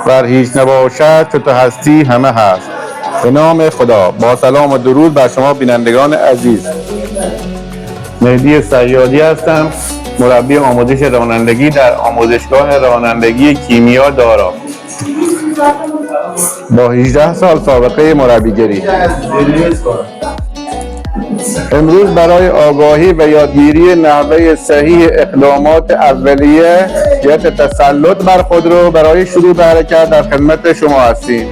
ور هیچ نباشد چو تو هستی همه هست. به نام خدا. با سلام و درود بر شما بینندگان عزیز. مهدی صیادی هستم، مربی آموزش رانندگی در آموزشگاه رانندگی کیمیا دارا با 18 سال سابقه مربیگری. امروز برای آگاهی و یادگیری نحوه صحیح اقدامات اولیه جهت تسلط بر خودرو برای شروع به حرکت در خدمت شما هستیم.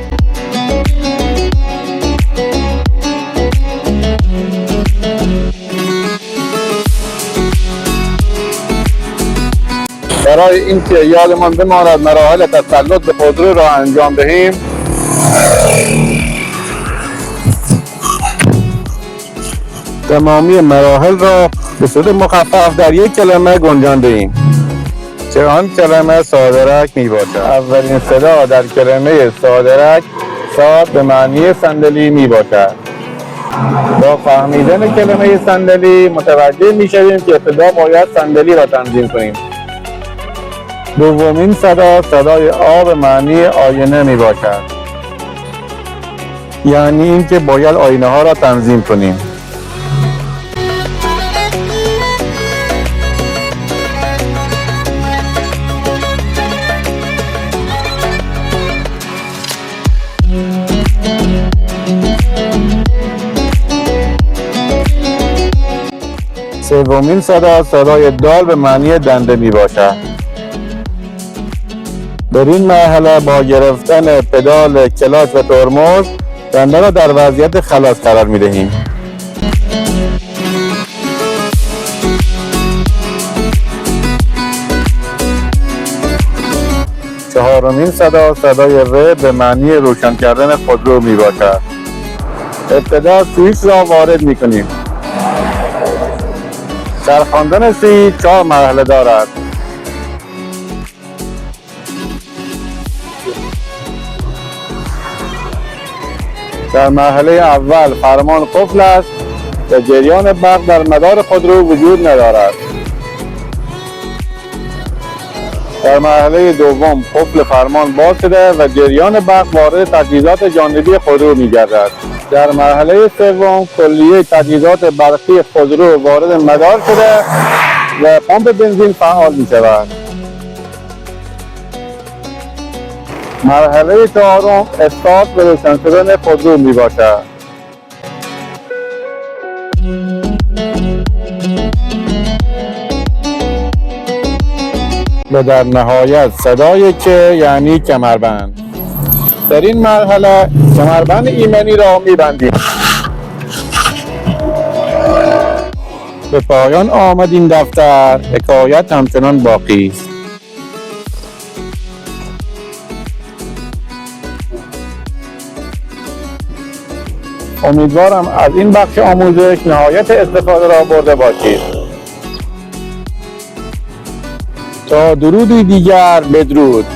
برای اینکه یادمان بماند مراحل تسلط به خودرو را انجام دهیم، تمامی مراحل را به صورت مخفف در یک کلمه گنجانده ایم که آن کلمه صادرک می باشد. اولین صدا در کلمه صادرک صاد به معنی صندلی می باشد. با فهمیدن کلمه صندلی متوجه می شویم که ابتدا باید صندلی را تنظیم کنیم. دومین صدا صدای آ به معنی آینه می باشد، یعنی اینکه باید آینه ها را تنظیم کنیم. سومین صدا صدای دال به معنی دنده می باشد. در این مرحله با گرفتن پدال کلاچ و ترمز دنده را در وضعیت خلاص قرار می دهیم. چهارمین صدا صدای ر به معنی روشن کردن خودرو می باشد. ابتدا سویچ را وارد می کنیم. چرخاندن سویچ 4 مرحله دارد. در مرحله اول فرمان قفل است و جریان برق در مدار خودرو وجود ندارد. در مرحله دوم قفل فرمان باز شده و جریان برق وارد تجهیزات جانبی خودرو می‌گردد. در مرحله سوم کلیه تجهیزات برقی خودرو وارد مدار شده و پمپ بنزین فعال می‌شود. مرحله چهارم استارت و روشن شدن خودرو می باشد. و در نهایت صدای که یعنی کمربند. در این مرحله کمربند ایمنی را می بندیم. به پایان آمد این دفتر، حکایت همچنان باقی است. امیدوارم از این بخش آموزش نهایت استفاده را برده باشید. تا درودی دیگر، بدرود.